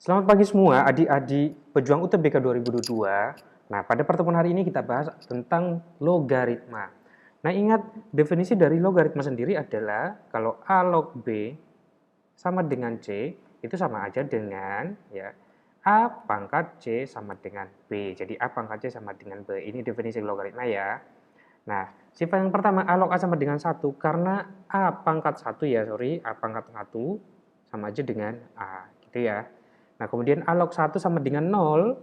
Selamat pagi semua adik-adik pejuang UTBK 2022. Nah, pada pertemuan hari ini kita bahas tentang logaritma. Nah, ingat definisi dari logaritma sendiri adalah kalau A log B sama dengan C, itu sama aja dengan A pangkat C sama dengan B. Jadi A pangkat C sama dengan B. Ini definisi logaritma ya. Nah, sifat yang pertama A log A sama dengan 1 karena A pangkat 1 A pangkat 1 sama aja dengan A, gitu ya. Nah, kemudian A log 1 sama dengan 0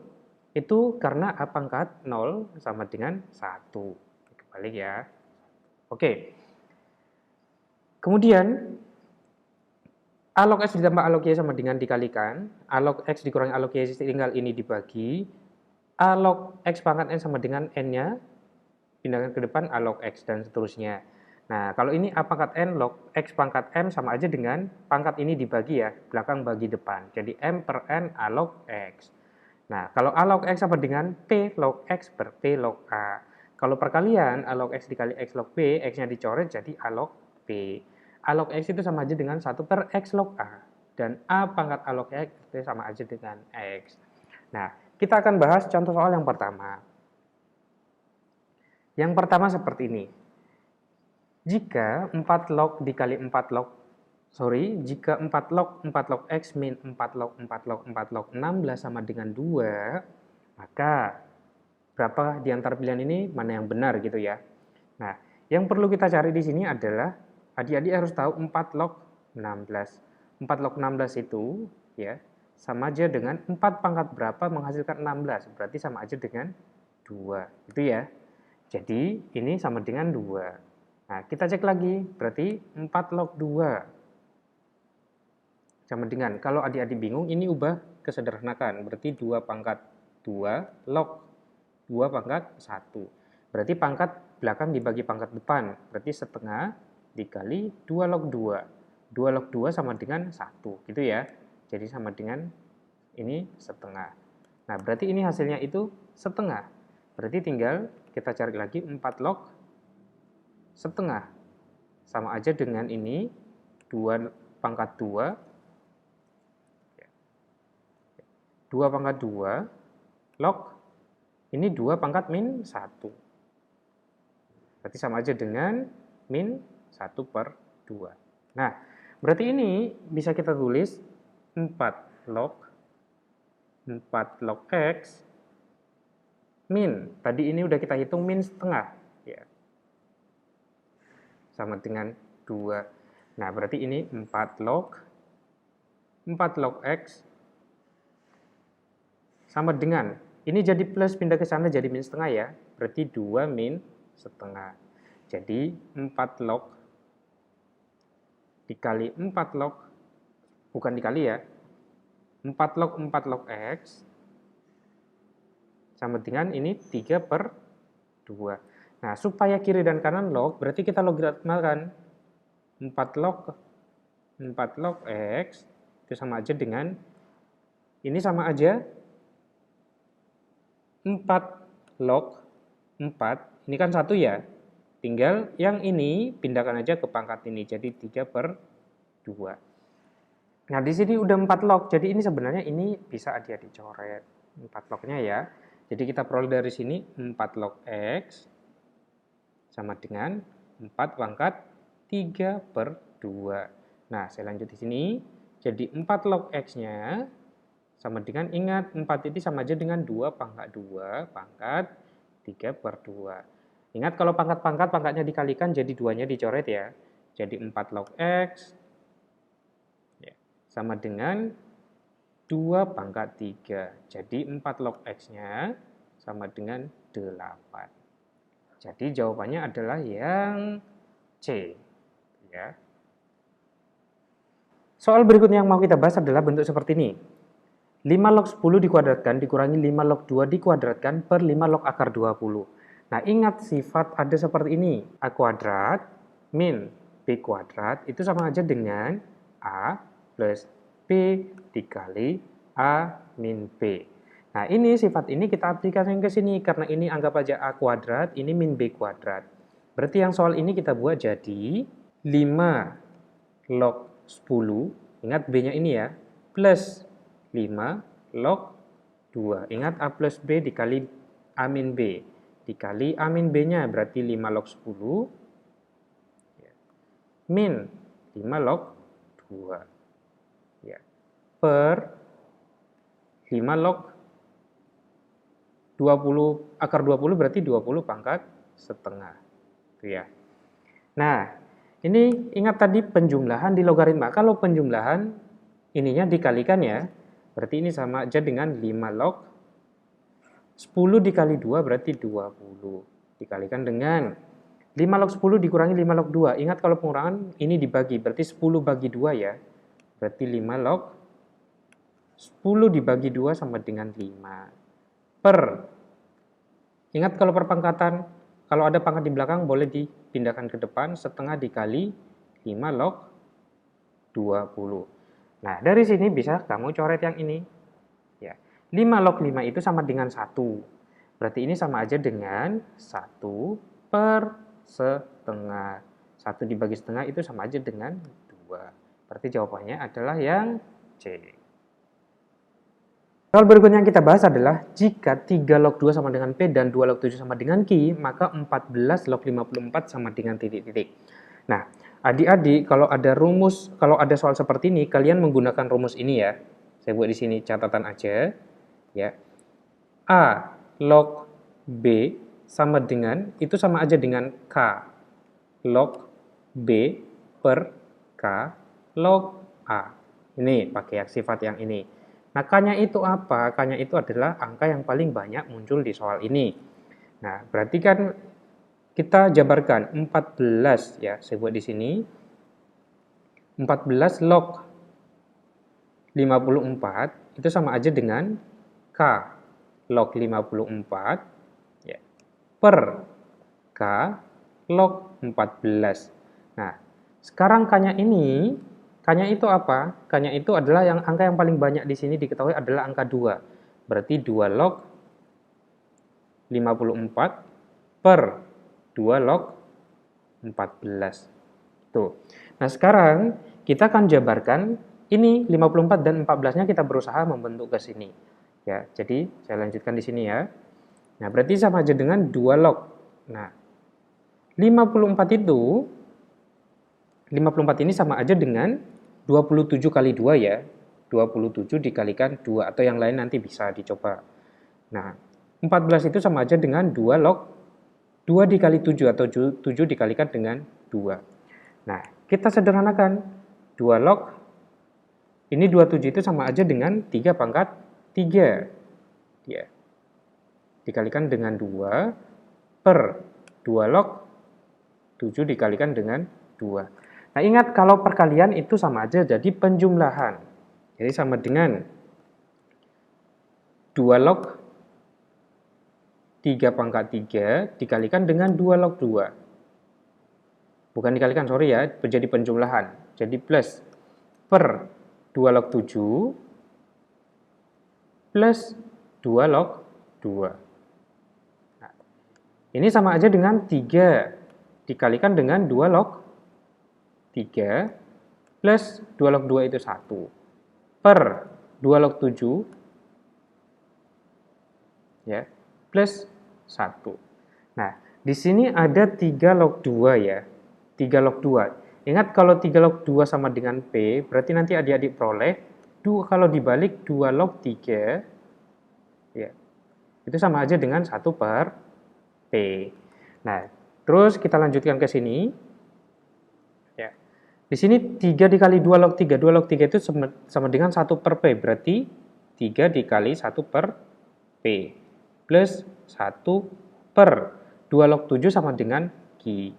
itu karena A pangkat 0 sama dengan 1. Kebalik ya. Oke. Kemudian A log X ditambah A log Y sama dengan dikalikan. A log X dikurangi A log Y tinggal ini dibagi. A log X pangkat N sama dengan N-nya. Pindahkan ke depan A log X dan seterusnya. Nah, kalau ini A pangkat N log X pangkat M sama aja dengan pangkat ini dibagi ya, belakang bagi depan. Jadi M per N A log X. Nah, kalau A log X sama dengan P log X per P log A. Kalau perkalian A log X dikali X log P, X-nya dicoret jadi A log P. A log X itu sama aja dengan 1 per X log A. Dan A pangkat A log X itu sama aja dengan X. Nah, kita akan bahas contoh soal yang pertama. Yang pertama seperti ini. Jika 4 log dikali 4 log, jika 4 log X min 4 log 4 log 4 log 16 sama dengan 2, maka berapa di antara pilihan ini mana yang benar gitu ya. Nah, yang perlu kita cari di sini adalah adik-adik harus tahu 4 log 16. 4 log 16 itu ya sama aja dengan 4 pangkat berapa menghasilkan 16, berarti sama aja dengan 2, gitu ya. Jadi ini sama dengan 2. Nah, kita cek lagi, berarti 4 log 2 sama dengan, kalau adik-adik bingung, ini ubah kesederhanakan, berarti 2 pangkat 2 log 2 pangkat 1. Berarti pangkat belakang dibagi pangkat depan, berarti setengah dikali 2 log 2. 2 log 2 sama dengan 1, gitu ya. Jadi sama dengan ini setengah. Nah, berarti ini hasilnya itu setengah. Berarti tinggal kita cari lagi 4 log setengah. Sama aja dengan ini 2 pangkat 2. 2 pangkat 2 log ini 2 pangkat min 1. Berarti sama aja dengan min 1 per 2. Nah, berarti ini bisa kita tulis 4 log X min, tadi ini udah kita hitung min setengah ya. Sama dengan 2. Nah, berarti ini 4 log X sama dengan, ini jadi plus pindah ke sana jadi min setengah ya, berarti 2 min setengah. Jadi 4 log dikali 4 log, bukan dikali ya, 4 log X sama dengan ini 3 per 2. Nah, supaya kiri dan kanan log, berarti kita logaritmakan 4 log X itu sama aja dengan, ini sama aja 4 log 4, ini kan 1 ya, tinggal yang ini pindahkan aja ke pangkat ini, jadi 3 per 2. Nah, di sini udah 4 log, jadi ini sebenarnya ini bisa adik-adik coret 4 lognya ya. Jadi kita peroleh dari sini 4 log X sama dengan 4 pangkat 3 per 2. Nah, saya lanjut di sini, jadi 4 log X-nya sama dengan, ingat 4 itu sama aja dengan 2 pangkat 2 pangkat 3 per 2. Ingat kalau pangkatnya dikalikan jadi 2-nya dicoret ya. Jadi 4 log X ya, sama dengan 2 pangkat 3. Jadi 4 log X-nya sama dengan 8. Jadi jawabannya adalah yang C ya. Soal berikutnya yang mau kita bahas adalah bentuk seperti ini. 5 log 10 dikuadratkan dikurangi 5 log 2 dikuadratkan per 5 log akar 20. Nah, ingat sifat ada seperti ini. A kuadrat min B kuadrat itu sama aja dengan A plus B dikali A min B. Nah, ini sifat ini kita aplikasikan ke sini. Karena ini anggap aja A kuadrat, ini min B kuadrat. Berarti yang soal ini kita buat jadi 5 log 10, ingat B-nya ini ya, plus 5 log 2. Ingat A plus B dikali A min B. Dikali A min B-nya berarti 5 log 10. Min 5 log 2. Ya. Per 5 log 20, akar 20 berarti 20 pangkat setengah. Itu ya. Nah, ini ingat tadi penjumlahan di logaritma. Kalau penjumlahan ininya dikalikan ya, berarti ini sama aja dengan 5 log 10 dikali 2 berarti 20. Dikalikan dengan 5 log 10 dikurangi 5 log 2. Ingat kalau pengurangan ini dibagi, berarti 10 bagi 2 ya. Berarti 5 log 10 dibagi 2 sama dengan 5. Per. Ingat kalau perpangkatan, kalau ada pangkat di belakang boleh dipindahkan ke depan, setengah dikali 5 log 20. Nah, dari sini bisa kamu coret yang ini. Ya. 5 log 5 itu sama dengan 1. Berarti ini sama aja dengan 1 per setengah. 1 dibagi setengah itu sama aja dengan 2. Berarti jawabannya adalah yang C. Soal berikutnya yang kita bahas adalah jika 3 log 2 sama dengan P dan 2 log 7 sama dengan Q, maka 14 log 54 sama dengan titik-titik. Nah, adik-adik kalau ada rumus, kalau ada soal seperti ini, kalian menggunakan rumus ini ya. Saya buat di sini catatan aja. Ya. A log B sama dengan, itu sama aja dengan K log B per K log A. Ini pakai sifat yang ini. Nah, K-nya itu apa? K-nya itu adalah angka yang paling banyak muncul di soal ini. Nah, berarti kan kita jabarkan 14 ya, saya buat di sini. 14 log 54 itu sama aja dengan K log 54 ya, per K log 14. Nah, sekarang K-nya ini, K-nya itu apa? K-nya itu adalah yang angka yang paling banyak di sini diketahui adalah angka 2. Berarti 2 log 54 per 2 log 14. Tuh. Nah, sekarang kita akan jabarkan ini 54 dan 14-nya kita berusaha membentuk ke sini. Ya, jadi saya lanjutkan di sini ya. Nah, berarti sama aja dengan 2 log. Nah, 54 itu 54 ini sama aja dengan 27 kali 2 ya. 27 dikalikan 2 atau yang lain nanti bisa dicoba. Nah, 14 itu sama aja dengan 2 log 2 dikali 7 atau 7 dikalikan dengan 2. Nah, kita sederhanakan. 2 log ini 27 itu sama aja dengan 3 pangkat 3. Ya. Dikalikan dengan 2 per 2 log 7 dikalikan dengan 2. Nah, ingat kalau perkalian itu sama aja jadi penjumlahan. Jadi sama dengan 2 log 3 pangkat 3 dikalikan dengan 2 log 2. Bukan dikalikan, sorry ya, menjadi penjumlahan. Jadi plus per 2 log 7 plus 2 log 2. Nah, ini sama aja dengan 3 dikalikan dengan 2 log 3 plus 2 log 2 itu 1 per 2 log 7 ya plus 1. Nah, di sini ada 3 log 2 ya. 3 log 2. Ingat kalau 3 log 2 sama dengan P, berarti nanti adik-adik peroleh kalau dibalik 2 log 3 ya. Itu sama aja dengan 1 per P. Nah, terus kita lanjutkan ke sini. Di sini 3 dikali 2 log 3. 2 log 3 itu sama dengan 1 per P. Berarti 3 dikali 1 per P. Plus 1 per 2 log 7 sama dengan Q.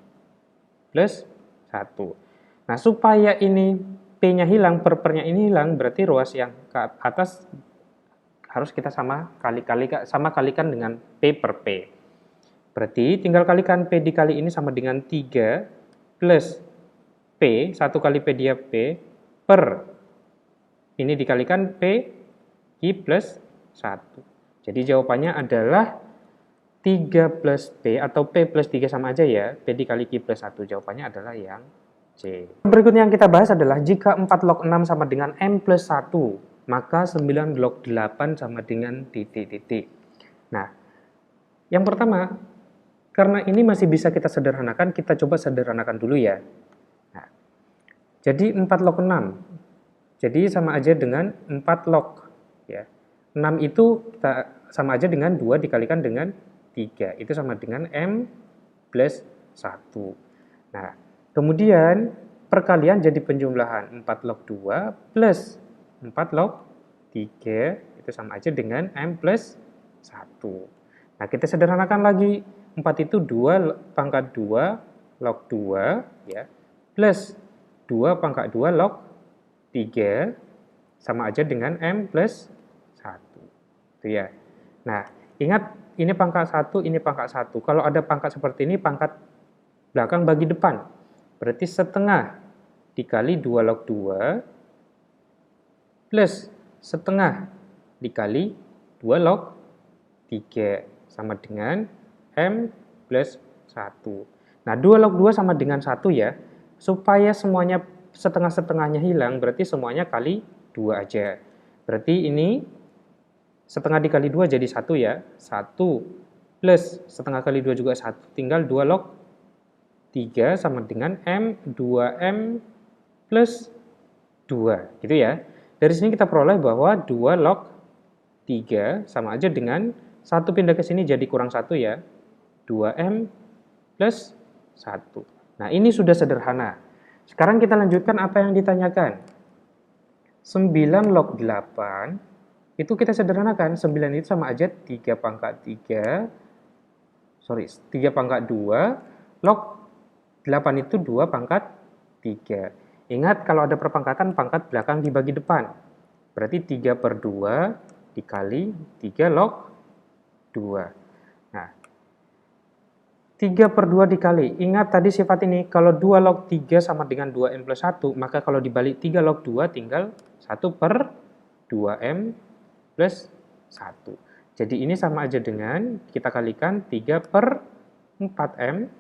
Plus 1. Nah, supaya ini P-nya hilang, per-nya ini hilang, berarti ruas yang ke atas harus kita sama kalikan dengan P per P. Berarti tinggal kalikan P dikali ini sama dengan 3 plus P, 1 kali P dia P, per ini dikalikan P, Q plus 1. Jadi jawabannya adalah 3 plus P atau P plus 3 sama aja ya, P dikali Q plus 1. Jawabannya adalah yang C. Berikutnya yang kita bahas adalah jika 4 log 6 sama dengan M plus 1, maka 9 log 8 sama dengan titik-titik. Nah, yang pertama, karena ini masih bisa kita sederhanakan, kita coba sederhanakan dulu ya. Nah, jadi 4 log 6. Jadi sama aja dengan 4 log. Ya. 6 itu kita sama aja dengan 2 dikalikan dengan 3. Itu sama dengan M plus 1. Nah, kemudian perkalian jadi penjumlahan 4 log 2 plus 4 log 3. Itu sama aja dengan M plus 1. Nah, kita sederhanakan lagi. 4 itu 2 pangkat 2 log 2 ya, plus 2 pangkat 2 log 3 sama aja dengan M plus 1. Itu ya. Nah, ingat ini pangkat 1, ini pangkat 1. Kalau ada pangkat seperti ini, pangkat belakang bagi depan. Berarti setengah dikali 2 log 2 plus setengah dikali 2 log 3 sama dengan M plus 1. Nah, 2 log 2 sama dengan 1 ya. Supaya semuanya setengah-setengahnya hilang, berarti semuanya kali 2 aja. Berarti ini setengah dikali 2 jadi 1 ya. 1 plus setengah kali 2 juga 1. Tinggal 2 log 3 sama dengan M, 2M plus 2. Gitu ya. Dari sini kita peroleh bahwa 2 log 3 sama aja dengan 1 pindah ke sini jadi kurang 1 ya. 2M plus 1. Nah, ini sudah sederhana. Sekarang kita lanjutkan apa yang ditanyakan. 9 log 8, itu kita sederhanakan. 9 itu sama aja 3 pangkat 3, 3 pangkat 2, log 8 itu 2 pangkat 3. Ingat, kalau ada perpangkatan, pangkat belakang dibagi depan. Berarti 3 per 2 dikali 3 log 2. Nah, 3 per 2 dikali. Ingat tadi sifat ini, kalau 2 log 3 sama dengan 2M plus 1, maka kalau dibalik 3 log 2 tinggal 1 per 2M plus 1. Jadi ini sama aja dengan kita kalikan 3 per 4M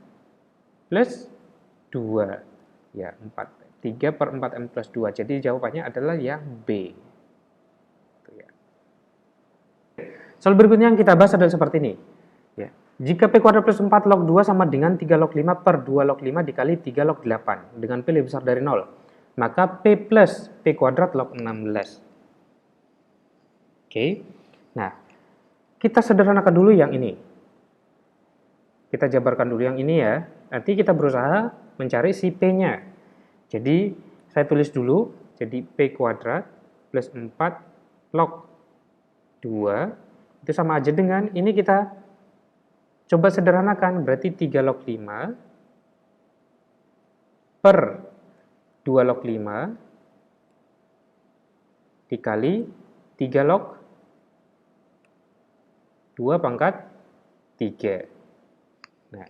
plus 2. Ya, 3 per 4M plus 2. Jadi jawabannya adalah yang B. Soal berikutnya yang kita bahas adalah seperti ini. Ya. Jika P kuadrat plus 4 log 2 sama dengan 3 log 5 per 2 log 5 dikali 3 log 8 dengan P lebih besar dari 0, maka P plus P kuadrat log 16. Oke. Nah, kita sederhanakan dulu yang ini. Kita jabarkan dulu yang ini ya. Nanti kita berusaha mencari si P-nya. Jadi, saya tulis dulu. Jadi, P kuadrat plus 4 log 2 itu sama aja dengan, ini kita coba sederhanakan, berarti 3 log 5 per 2 log 5 dikali 3 log 2 pangkat 3. Nah,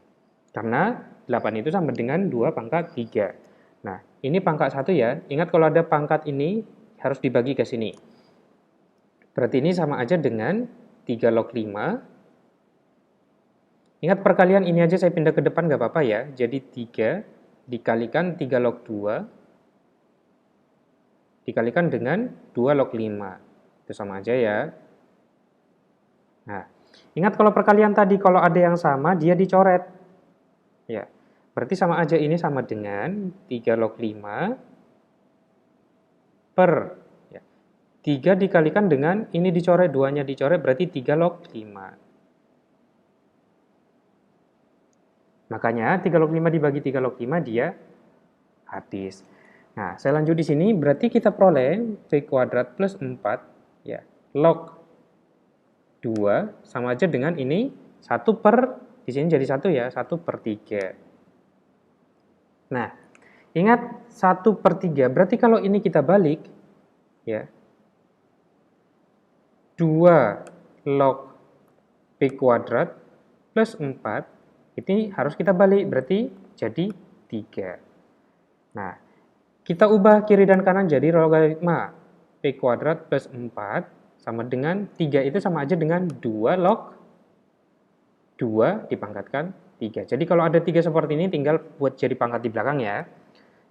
karena 8 itu sama dengan 2 pangkat 3. Nah, ini pangkat 1 ya. Ingat kalau ada pangkat ini harus dibagi ke sini. Berarti ini sama aja dengan 3 log 5. Ingat perkalian ini aja saya pindah ke depan nggak apa-apa ya. Jadi 3 dikalikan 3 log 2 dikalikan dengan 2 log 5. Itu sama aja ya. Nah, ingat kalau perkalian tadi kalau ada yang sama dia dicoret. Ya. Berarti sama aja ini sama dengan 3 log 5 per 3 dikalikan dengan ini dicoret, 2-nya dicoret, berarti 3 log 5. Makanya 3 log 5 dibagi 3 log 5 dia habis. Nah, saya lanjut di sini, berarti kita peroleh P kuadrat plus 4 ya, log 2 sama aja dengan ini 1 per, di sini jadi 1 ya, 1 per 3. Nah, ingat 1 per 3, berarti kalau ini kita balik, ya, 2 log P kuadrat plus 4, ini harus kita balik, berarti jadi 3. Nah, kita ubah kiri dan kanan jadi logaritma P kuadrat plus 4 sama dengan 3 itu sama aja dengan 2 log 2 dipangkatkan 3. Jadi kalau ada 3 seperti ini tinggal buat jadi pangkat di belakang ya.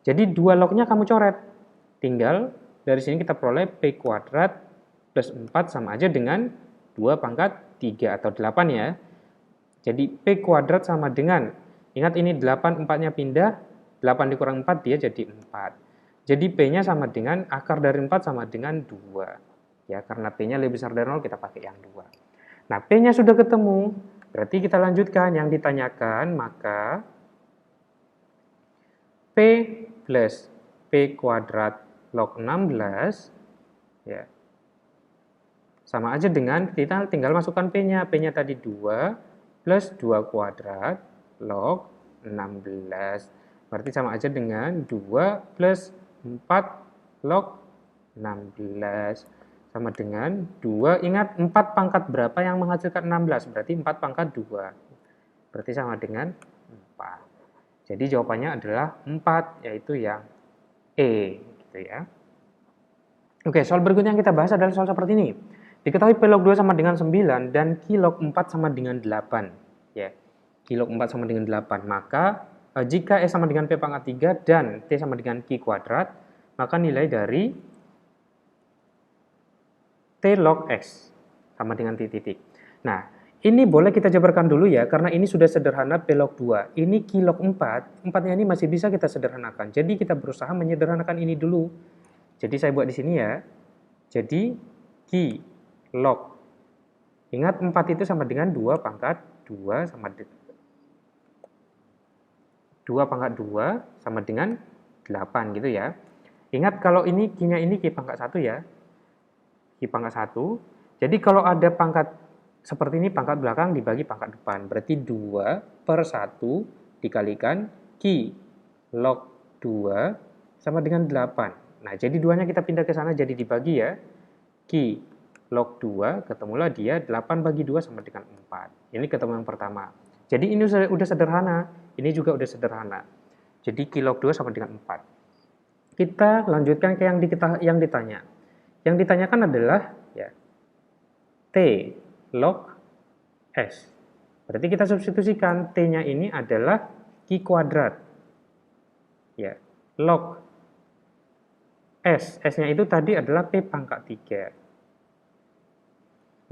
Jadi 2 lognya kamu coret. Tinggal dari sini kita peroleh P kuadrat plus 4 sama aja dengan 2 pangkat 3 atau 8 ya. Jadi P kuadrat sama dengan, ingat ini 8, 4-nya pindah, 8 dikurang 4 dia jadi 4. Jadi P-nya sama dengan, akar dari 4 sama dengan 2. Ya, karena P-nya lebih besar dari 0, kita pakai yang 2. Nah, P-nya sudah ketemu, berarti kita lanjutkan yang ditanyakan, maka P plus P kuadrat log 16, ya, sama aja dengan, kita tinggal masukkan P-nya. P-nya tadi 2 plus 2 kuadrat log 16. Berarti sama aja dengan 2 plus 4 log 16. Sama dengan 2, ingat 4 pangkat berapa yang menghasilkan 16? Berarti 4 pangkat 2. Berarti sama dengan 4. Jadi jawabannya adalah 4, yaitu yang E. Gitu ya. Oke, soal berikutnya yang kita bahas adalah soal seperti ini. Diketahui P log 2 sama dengan 9 dan Q log 4 sama dengan 8. Ya, Q log 4 sama dengan 8. Maka jika S sama dengan P pangkat 3 dan T sama dengan Q kuadrat, maka nilai dari T log X sama dengan titik. Nah, ini boleh kita jabarkan dulu ya, karena ini sudah sederhana P log 2. Ini Q log 4, 4-nya ini masih bisa kita sederhanakan. Jadi kita berusaha menyederhanakan ini dulu. Jadi saya buat di sini ya. Jadi Q log. Ingat 4 itu sama dengan 2 pangkat 2 sama 2 pangkat 2 sama dengan 8 gitu ya. Ingat kalau ini Q-nya ini Q pangkat 1 ya. Q pangkat 1. Jadi kalau ada pangkat seperti ini, pangkat belakang dibagi pangkat depan. Berarti 2 per 1 dikalikan Q log 2 sama dengan 8. Nah, jadi 2-nya kita pindah ke sana jadi dibagi ya. Q log 2, ketemulah dia 8 bagi 2 sama dengan 4. Ini ketemu yang pertama. Jadi ini udah sederhana. Ini juga udah sederhana. Jadi Q log 2 sama dengan 4. Kita lanjutkan ke yang ditanya. Yang ditanyakan adalah ya, T log S. Berarti kita substitusikan T-nya ini adalah Q kuadrat. Ya, log S. S-nya itu tadi adalah P pangkat 3.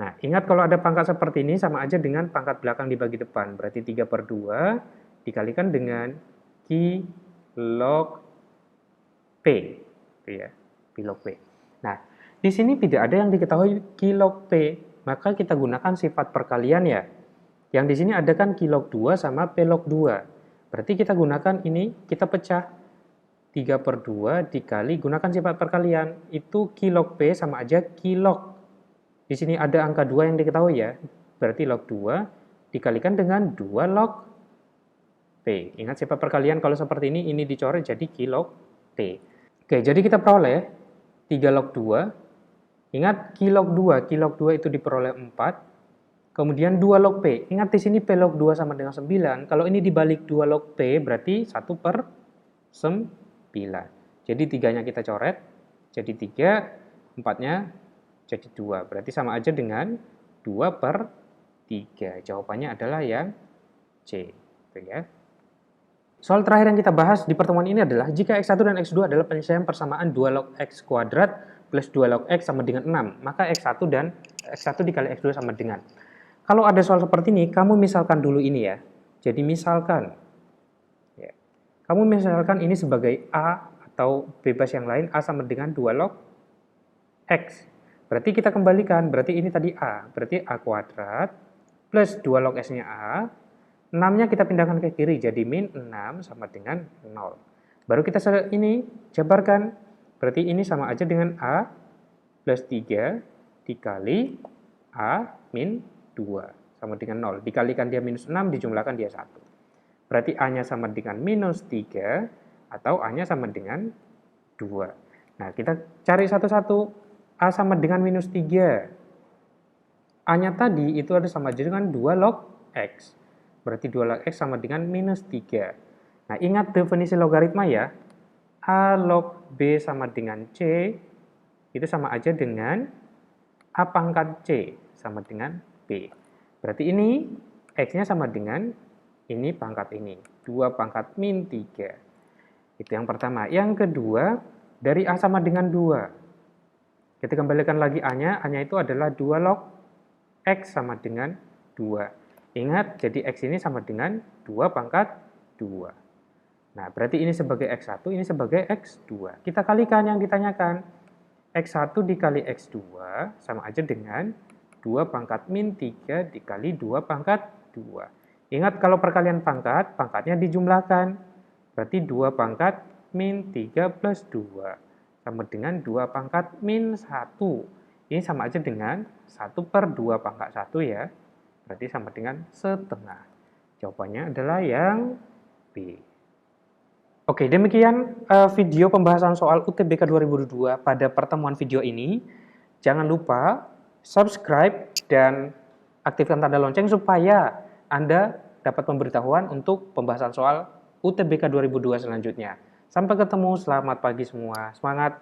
Nah, ingat kalau ada pangkat seperti ini sama aja dengan pangkat belakang dibagi depan. Berarti 3 per 2 dikalikan dengan Q log P. Itu ya, Q log P. Nah, di sini tidak ada yang diketahui Q log P, maka kita gunakan sifat perkalian ya. Yang di sini ada kan Q log 2 sama P log 2. Berarti kita gunakan ini, kita pecah. 3 per 2 dikali, gunakan sifat perkalian. Itu Q log P sama aja Q log. Di sini ada angka 2 yang diketahui ya. Berarti log 2 dikalikan dengan 2 log P. Ingat sifat perkalian kalau seperti ini dicoret jadi Q log T. Oke, jadi kita peroleh 3 log 2. Ingat Q log 2 itu diperoleh 4. Kemudian 2 log P. Ingat di sini P log 2 sama dengan 9. Kalau ini dibalik 2 log P berarti 1 per 9. Jadi 3-nya kita coret. Jadi 3, 4-nya jadi 2. Berarti sama aja dengan 2 per 3. Jawabannya adalah yang C. Itu ya. Soal terakhir yang kita bahas di pertemuan ini adalah jika X1 dan X2 adalah penyelesaian persamaan 2 log X kuadrat plus 2 log X sama dengan 6. Maka X1 dan X1 dikali X2 sama dengan. Kalau ada soal seperti ini, kamu misalkan dulu ini ya. Jadi misalkan, ya, kamu misalkan ini sebagai A atau bebas yang lain, A sama dengan 2 log X. Berarti kita kembalikan, berarti ini tadi A. Berarti A kuadrat plus 2 log S-nya A. 6-nya kita pindahkan ke kiri, jadi min 6 sama dengan 0. Baru kita ini jabarkan. Berarti ini sama aja dengan A plus 3 dikali A min 2 sama dengan 0. Dikalikan dia minus 6, dijumlahkan dia 1. Berarti A-nya sama dengan minus 3 atau A-nya sama dengan 2. Nah, kita cari satu-satu. A sama dengan minus 3. A-nya tadi itu ada sama aja dengan 2 log X. Berarti 2 log X sama dengan minus 3. Nah, ingat definisi logaritma ya. A log B sama dengan C itu sama aja dengan A pangkat C sama dengan B. Berarti ini X-nya sama dengan ini pangkat ini. 2 pangkat min 3. Itu yang pertama. Yang kedua, dari A sama dengan 2. Kita kembalikan lagi A-nya itu adalah 2 log X sama dengan 2. Ingat, jadi X ini sama dengan 2 pangkat 2. Nah, berarti ini sebagai X1, ini sebagai X2. Kita kalikan yang ditanyakan. X1 dikali X2 sama aja dengan 2 pangkat min 3 dikali 2 pangkat 2. Ingat, kalau perkalian pangkat, pangkatnya dijumlahkan. Berarti 2 pangkat min 3 plus 2 sama dengan 2 pangkat min 1. Ini sama aja dengan 1 per 2 pangkat 1 ya. Berarti sama dengan setengah. Jawabannya adalah yang B. Oke, demikian video pembahasan soal UTBK 2022 pada pertemuan video ini. Jangan lupa subscribe dan aktifkan tanda lonceng supaya Anda dapat pemberitahuan untuk pembahasan soal UTBK 2022 selanjutnya. Sampai ketemu, selamat pagi semua. Semangat!